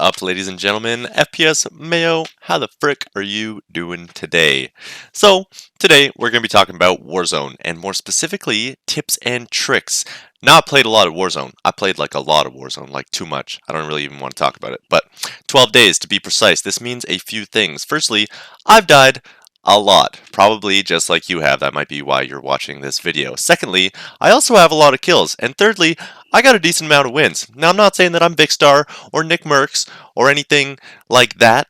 up, ladies and gentlemen? FPS Mayo, how the frick are you doing today? So, today we're going to be talking about Warzone, and more specifically, tips and tricks. Now, I played a lot of Warzone. I played like a lot of Warzone, like too much. I don't really even want to talk about it. But 12 days to be precise. This means a few things. Firstly, I've died a lot. Probably just like you have. That might be why you're watching this video. Secondly, I also have a lot of kills. And thirdly, I got a decent amount of wins. Now, I'm not saying that I'm Vicstar or Nick Merckx or anything like that,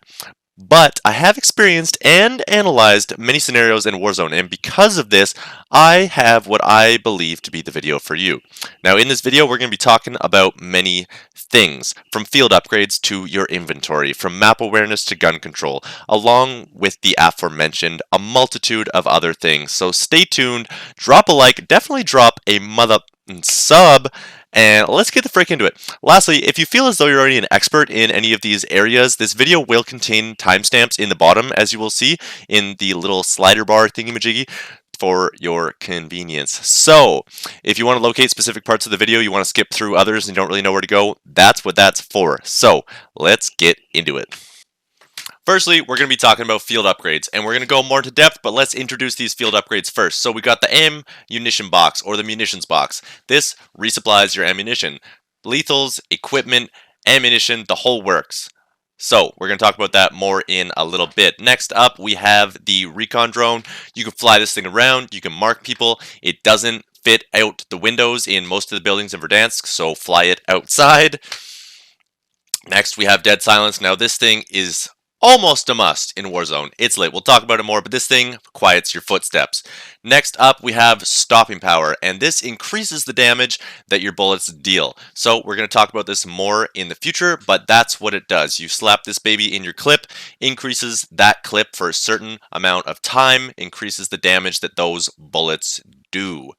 but I have experienced and analyzed many scenarios in Warzone, and because of this, I have what I believe to be the video for you. Now, in this video, we're going to be talking about many things, from field upgrades to your inventory, from map awareness to gun control, along with the aforementioned a multitude of other things. So stay tuned, drop a like, definitely drop a mother sub, and let's get the frick into it. Lastly, if you feel as though you're already an expert in any of these areas, this video will contain timestamps in the bottom, as you will see in the little slider bar thingy-majiggy, for your convenience. So, if you want to locate specific parts of the video, you want to skip through others and you don't really know where to go, that's what that's for. So, let's get into it. Firstly, we're going to be talking about field upgrades, and we're going to go more into depth, but let's introduce these field upgrades first. So we got the ammunition box, or the munitions box. This resupplies your ammunition. Lethals, equipment, ammunition, the whole works. So, we're going to talk about that more in a little bit. Next up, we have the recon drone. You can fly this thing around, you can mark people. It doesn't fit out the windows in most of the buildings in Verdansk, so fly it outside. Next, we have dead silence. Now, this thing is almost a must in Warzone. It's lit. We'll talk about it more, but this thing quiets your footsteps. Next up, we have stopping power, and this increases the damage that your bullets deal. So we're going to talk about this more in the future, but that's what it does. You slap this baby in your clip, increases that clip for a certain amount of time, increases the damage that those bullets do.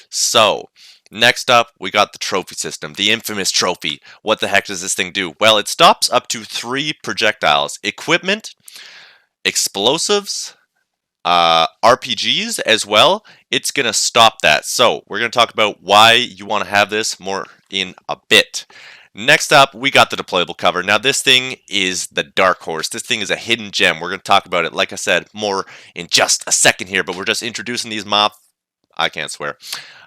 So, next up, we got the trophy system, the infamous trophy. What the heck does this thing do? Well, it stops up to 3 projectiles. Equipment, explosives, RPGs as well. It's going to stop that. So, we're going to talk about why you want to have this more in a bit. Next up, we got the deployable cover. Now, this thing is the dark horse. This thing is a hidden gem. We're going to talk about it, like I said, more in just a second here, but we're just introducing these I can't swear.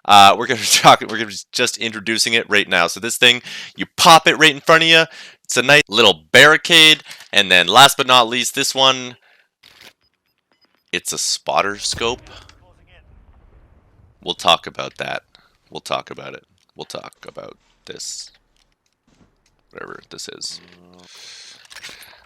We're going to be just introducing it right now. So this thing, you pop it right in front of you. It's a nice little barricade. And then last but not least, this one, it's a spotter scope. We'll talk about that. We'll talk about it. We'll talk about this. Whatever this is.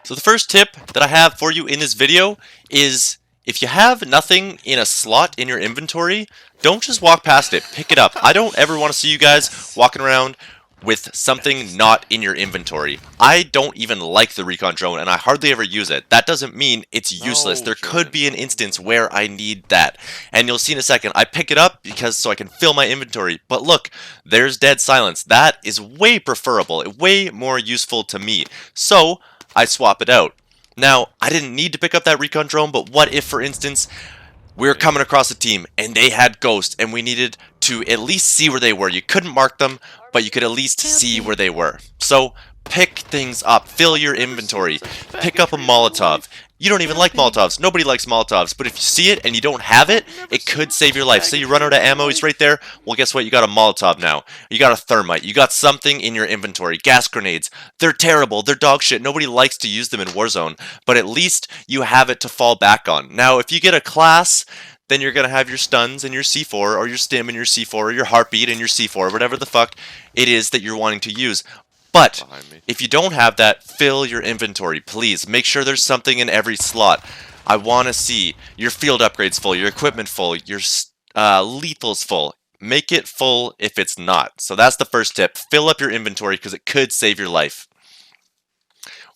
So the first tip that I have for you in this video is, if you have nothing in a slot in your inventory, don't just walk past it. Pick it up. I don't ever want to see you guys walking around with something not in your inventory. I don't even like the recon drone, and I hardly ever use it. That doesn't mean it's useless. There could be an instance where I need that. And you'll see in a second. I pick it up so I can fill my inventory. But look, there's dead silence. That is way preferable, way more useful to me. So, I swap it out. Now, I didn't need to pick up that recon drone, but what if, for instance, we were coming across a team and they had ghosts and we needed to at least see where they were. You couldn't mark them, but you could at least see where they were. So, pick things up. Fill your inventory. Pick up a Molotov. You don't even like Molotovs. Nobody likes Molotovs. But if you see it and you don't have it, it could save your life. So you run out of ammo, he's right there. Well, guess what? You got a Molotov now. You got a thermite. You got something in your inventory. Gas grenades. They're terrible. They're dog shit. Nobody likes to use them in Warzone. But at least you have it to fall back on. Now, if you get a class, then you're going to have your stuns and your C4, or your stim and your C4, or your heartbeat and your C4, whatever the fuck it is that you're wanting to use. But if you don't have that, fill your inventory, please. Make sure there's something in every slot. I want to see your field upgrades full, your equipment full, your lethals full. Make it full if it's not. So that's the first tip. Fill up your inventory because it could save your life.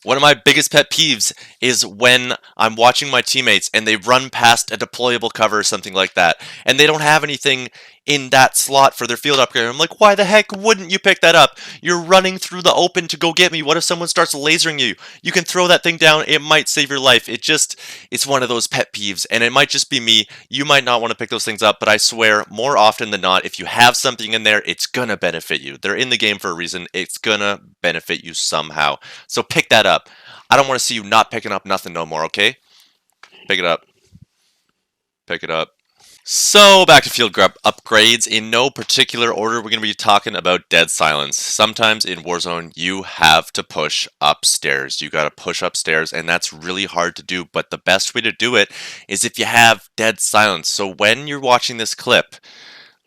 One of my biggest pet peeves is when I'm watching my teammates and they run past a deployable cover or something like that, and they don't have anything in that slot for their field upgrade. I'm like, why the heck wouldn't you pick that up? You're running through the open to go get me. What if someone starts lasering you? You can throw that thing down. It might save your life. It's one of those pet peeves, and it might just be me. You might not want to pick those things up, but I swear, more often than not, if you have something in there, it's gonna benefit you. They're in the game for a reason. It's gonna benefit you somehow. So pick that up. I don't want to see you not picking up nothing no more, okay? Pick it up. Pick it up. So, back to field upgrades. In no particular order, we're going to be talking about dead silence. Sometimes in Warzone, you have to push upstairs. You got to push upstairs, and that's really hard to do, but the best way to do it is if you have dead silence. So when you're watching this clip,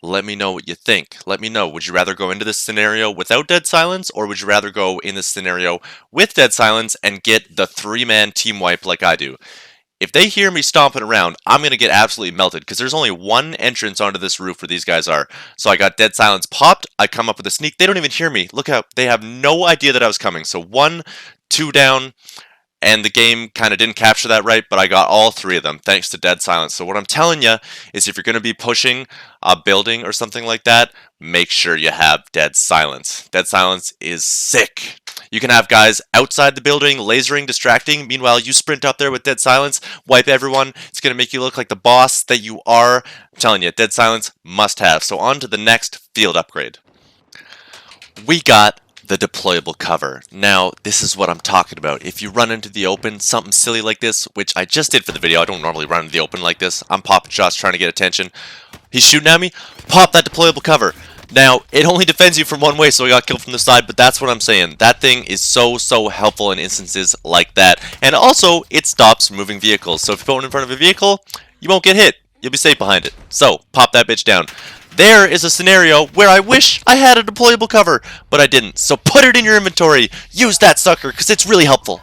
let me know what you think. Let me know. Would you rather go into this scenario without dead silence, or would you rather go in this scenario with dead silence and get the 3-man team wipe like I do? If they hear me stomping around, I'm going to get absolutely melted because there's only one entrance onto this roof where these guys are. So I got dead silence popped. I come up with a sneak. They don't even hear me. Look out. They have no idea that I was coming. So 1, 2 down. And the game kind of didn't capture that right, but I got all 3 of them thanks to dead silence. So what I'm telling you is if you're going to be pushing a building or something like that, make sure you have dead silence. Dead silence is sick. You can have guys outside the building, lasering, distracting. Meanwhile, you sprint up there with dead silence, wipe everyone. It's going to make you look like the boss that you are. I'm telling you, dead silence must have. So on to the next field upgrade. We got the deployable cover. Now, this is what I'm talking about. If you run into the open, something silly like this, which I just did for the video. I don't normally run into the open like this. I'm popping shots trying to get attention. He's shooting at me. Pop that deployable cover. Now, it only defends you from one way, so I got killed from the side, but that's what I'm saying. That thing is so helpful in instances like that. And also, it stops moving vehicles. So if you're going in front of a vehicle, you won't get hit. You'll be safe behind it. So, pop that bitch down. There is a scenario where I wish I had a deployable cover, but I didn't. So put it in your inventory. Use that sucker, because it's really helpful.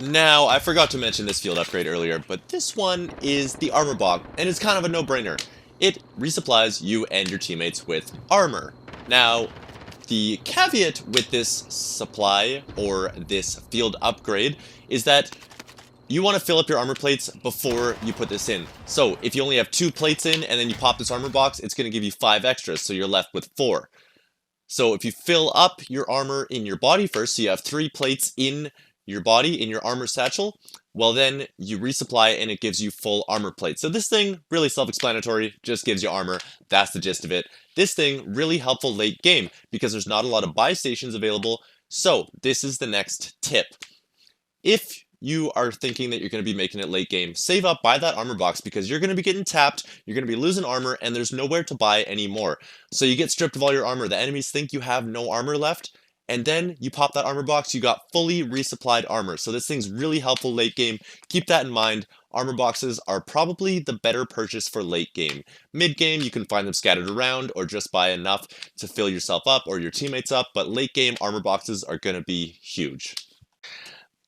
Now, I forgot to mention this field upgrade earlier, but this one is the armor box, and it's kind of a no-brainer. It resupplies you and your teammates with armor. Now, the caveat with this supply, or this field upgrade, is that you want to fill up your armor plates before you put this in. So, if you only have 2 plates in, and then you pop this armor box, it's going to give you 5 extras, so you're left with 4. So, if you fill up your armor in your body first, so you have 3 plates in your body, in your armor satchel, well then you resupply and it gives you full armor plates. So this thing, really self-explanatory, just gives you armor. That's the gist of it. This thing, really helpful late game because there's not a lot of buy stations available. So this is the next tip. If you are thinking that you're going to be making it late game, save up, buy that armor box because you're going to be getting tapped, you're going to be losing armor, and there's nowhere to buy anymore. So you get stripped of all your armor. The enemies think you have no armor left, and then you pop that armor box, you got fully resupplied armor. So this thing's really helpful late game. Keep that in mind. Armor boxes are probably the better purchase for late game. Mid game, you can find them scattered around or just buy enough to fill yourself up or your teammates up, but late game armor boxes are going to be huge.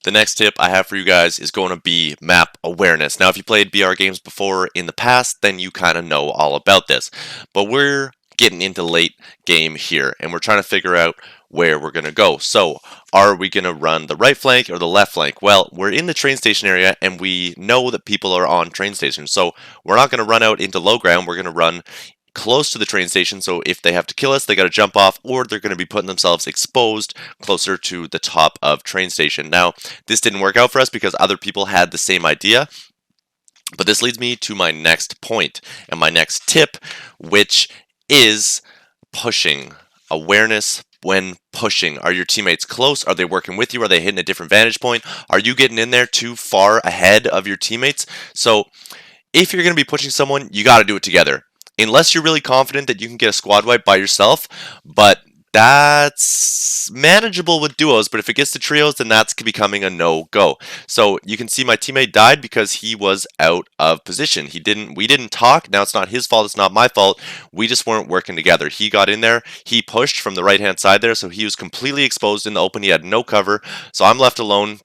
The next tip I have for you guys is going to be map awareness. Now, if you played BR games before in the past, then you kind of know all about this. But we're getting into late game here, and we're trying to figure out where we're going to go. So, are we going to run the right flank or the left flank? Well, we're in the train station area, and we know that people are on train stations. So, we're not going to run out into low ground. We're going to run close to the train station, so if they have to kill us, they got to jump off, or they're going to be putting themselves exposed closer to the top of train station. Now, this didn't work out for us because other people had the same idea, but this leads me to my next point and my next tip, which is pushing. Awareness when pushing. Are your teammates close? Are they working with you? Are they hitting a different vantage point? Are you getting in there too far ahead of your teammates? So, if you're going to be pushing someone, you got to do it together. Unless you're really confident that you can get a squad wipe by yourself, but that's manageable with duos, but if it gets to trios, then that's becoming a no-go. So you can see my teammate died because he was out of position. We didn't talk. Now it's not his fault, it's not my fault. We just weren't working together. He got in there, he pushed from the right-hand side there, so he was completely exposed in the open. He had no cover, so I'm left alone,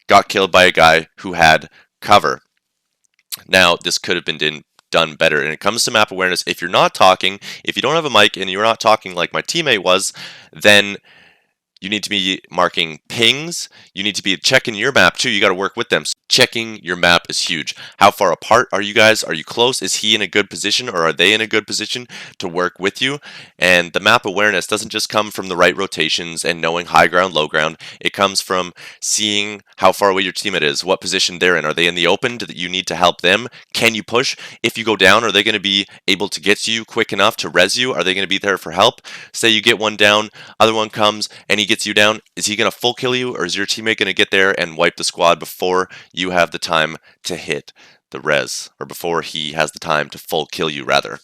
got killed by a guy who had cover. Now, this could have been done better. And it comes to map awareness, if you're not talking, if you don't have a mic and you're not talking like my teammate was, then you need to be marking pings. You need to be checking your map too. You got to work with them. checking your map is huge. How far apart are you guys? Are you close? Is he in a good position, or are they in a good position to work with you? And the map awareness doesn't just come from the right rotations and knowing high ground, low ground. It comes from seeing how far away your teammate is, what position they're in. Are they in the open? Do you need to help them? Can you push? If you go down, are they going to be able to get to you quick enough to res you? Are they going to be there for help? Say you get one down, other one comes and he gets you down. Is he going to full kill you, or is your teammate going to get there and wipe the squad before you have the time to hit the res, or before he has the time to full kill you, rather?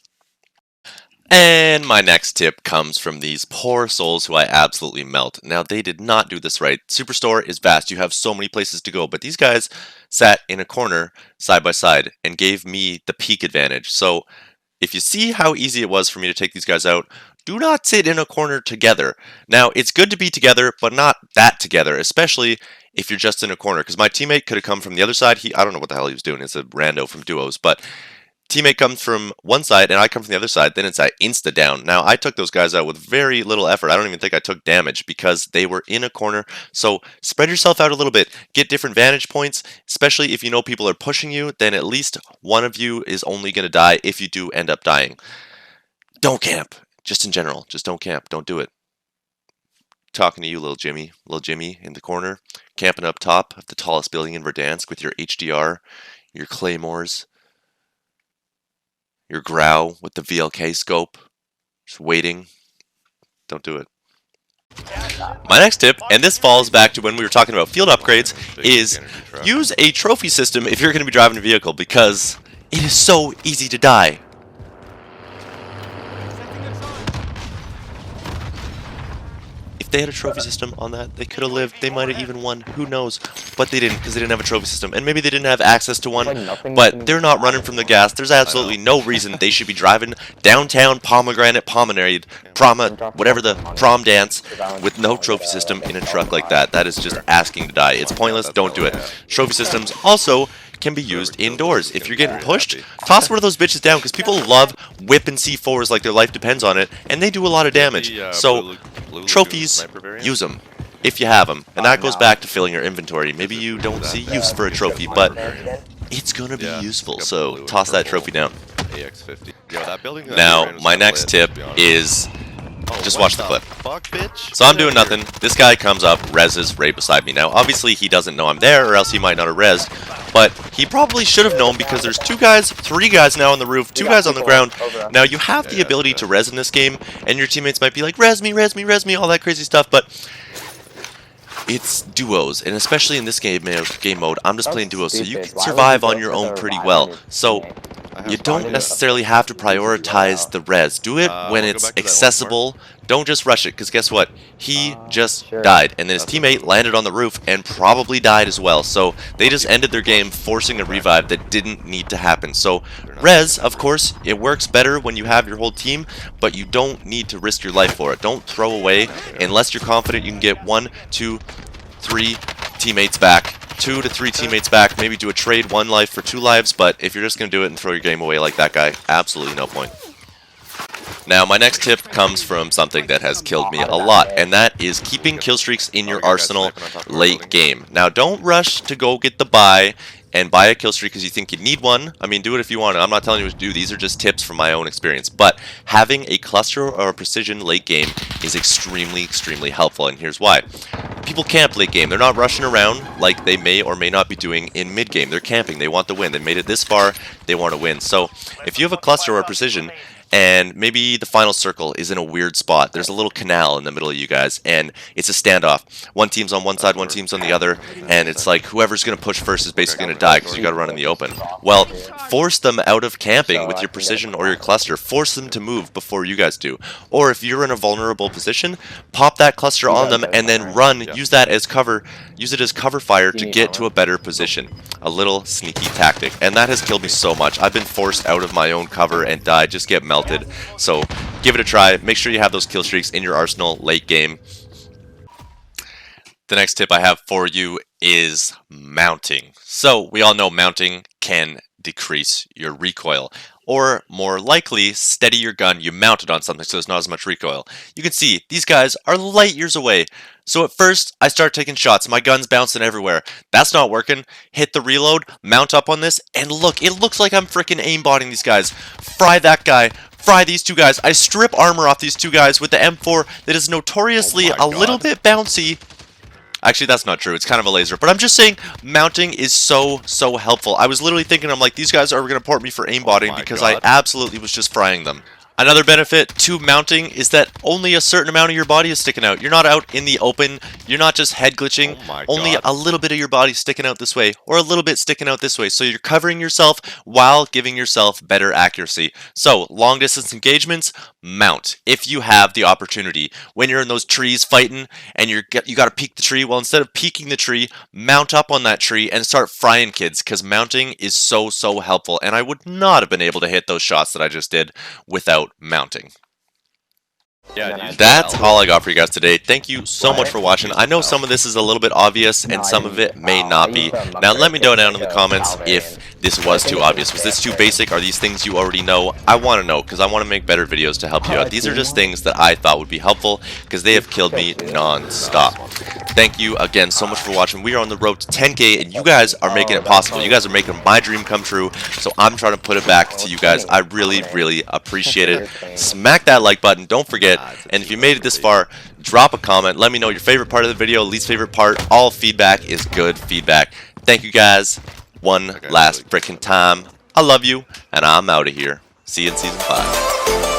And my next tip comes from these poor souls who I absolutely melt. Now, they did not do this right. Superstore is vast. You have so many places to go, but these guys sat in a corner side by side and gave me the peak advantage. So if you see how easy it was for me to take these guys out, do not sit in a corner together. Now, it's good to be together, but not that together, especially if you're just in a corner, because my teammate could have come from the other side. I don't know what the hell he was doing. It's a rando from duos, but teammate comes from one side and I come from the other side, then it's that insta down. Now, I took those guys out with very little effort. I don't even think I took damage because they were in a corner. So spread yourself out a little bit. Get different vantage points, especially if you know people are pushing you, then at least one of you is only going to die if you do end up dying. Don't camp. Just in general, just don't camp. Don't do it. Talking to you, little Jimmy in the corner, camping up top of the tallest building in Verdansk with your HDR, your claymores, your Grau with the VLK scope, just waiting. Don't do it. My next tip, and this falls back to when we were talking about field upgrades, is use a trophy system if you're going to be driving a vehicle, because it is so easy to die. If they had a trophy system on that, they could have lived. They might have even won. Who knows? But they didn't, because they didn't have a trophy system. And maybe they didn't have access to one, but they're not running from the gas. There's absolutely no reason they should be driving downtown Pomegranate, whatever the prom dance, with no trophy system in a truck like that. That is just asking to die. It's pointless. Don't do it. Trophy systems also can be used indoors. If you're getting pushed, toss one of those bitches down, because people love whipping C4s like their life depends on it, and they do a lot of damage. So trophies, use them if you have them, and that goes back to filling your inventory. Maybe you don't see use for a trophy, but it's gonna be useful, so toss that trophy down. Now, my next tip is just watch the clip. So I'm doing nothing. This guy comes up, reses right beside me. Now, obviously, he doesn't know I'm there, or else he might not have resed. But he probably should have known, because there's 2 guys, 3 guys now on the roof, 2 guys on the ground. Now, you have the ability to res in this game, and your teammates might be like, res me, all that crazy stuff, but it's duos, and especially in this game mode, I'm just playing duos, so you can survive on your own pretty well. So you don't necessarily have to prioritize the res. Do it when it's accessible. Don't just rush it, because guess what? He just died, and then his teammate landed on the roof and probably died as well. So they just ended their game forcing a revive that didn't need to happen. So res, of course, it works better when you have your whole team, but you don't need to risk your life for it. Don't throw away unless you're confident you can get 1, 2, 3 teammates back. 2 to 3 teammates back, maybe do a trade 1 life for 2 lives, but if you're just going to do it and throw your game away like that guy, absolutely no point. Now, my next tip comes from something that has killed me a lot, and that is keeping kill streaks in your arsenal late game. Now, don't rush to go get the buy and buy a kill streak because you think you need one. I mean, do it if you want. I'm not telling you what to do. These are just tips from my own experience. But having a cluster or a precision late game is extremely, extremely helpful, and here's why. People camp late game. They're not rushing around like they may or may not be doing in mid game. They're camping. They want the win. They made it this far. They want to win. So if you have a cluster or a precision, and maybe the final circle is in a weird spot. There's a little canal in the middle of you guys, and it's a standoff. One team's on one side, one team's on the other, and it's like whoever's going to push first is basically going to die because you got to run in the open. Well, force them out of camping with your precision or your cluster. Force them to move before you guys do. Or if you're in a vulnerable position, pop that cluster on them and then run. Use that as cover. Use it as cover fire to get to a better position. A little sneaky tactic, and that has killed me so much. I've been forced out of my own cover and died. Just get melted. So give it a try. Make sure you have those kill streaks in your arsenal late game. The next tip I have for you is mounting. So we all know mounting can decrease your recoil. or more likely, steady your gun, you mount it on something so there's not as much recoil. You can see these guys are light years away. So at first, I start taking shots, my gun's bouncing everywhere. That's not working. Hit the reload, mount up on this, and look, it looks like I'm freaking aimbotting these guys. Fry that guy. Fry these two guys. I strip armor off these two guys with the M4 that is notoriously a little bit bouncy. Actually, that's not true. It's kind of a laser. But I'm just saying, mounting is so helpful. I was literally thinking, I'm like, these guys are going to port me for aimbotting because I absolutely was just frying them. Another benefit to mounting is that only a certain amount of your body is sticking out. You're not out in the open. You're not just head glitching. Only a little bit of your body sticking out this way or a little bit sticking out this way. So you're covering yourself while giving yourself better accuracy. So long distance engagements, mount if you have the opportunity. When you're in those trees fighting and you got to peek the tree, well, instead of peeking the tree, mount up on that tree and start frying kids because mounting is so helpful. And I would not have been able to hit those shots that I just did without mounting. Yeah, that's all I got for you guys today. Thank you so much for watching. I know some of this is a little bit obvious and some of it may not be. Now let me know down in the comments if this was too obvious. Was this too basic? Are these things you already know? I want to know because I want to make better videos to help you out. These are just things that I thought would be helpful because they have killed me non-stop. Thank you again so much for watching. We are on the road to 10K and you guys are making it possible. You guys are making my dream come true. So I'm trying to put it back to you guys. I really appreciate it. Smack that like button. Don't forget. And if you made it this far, drop a comment. Let me know your favorite part of the video, least favorite part. All feedback is good feedback. Thank you guys. One last freaking time. I love you, and I'm out of here. See you in Season 5.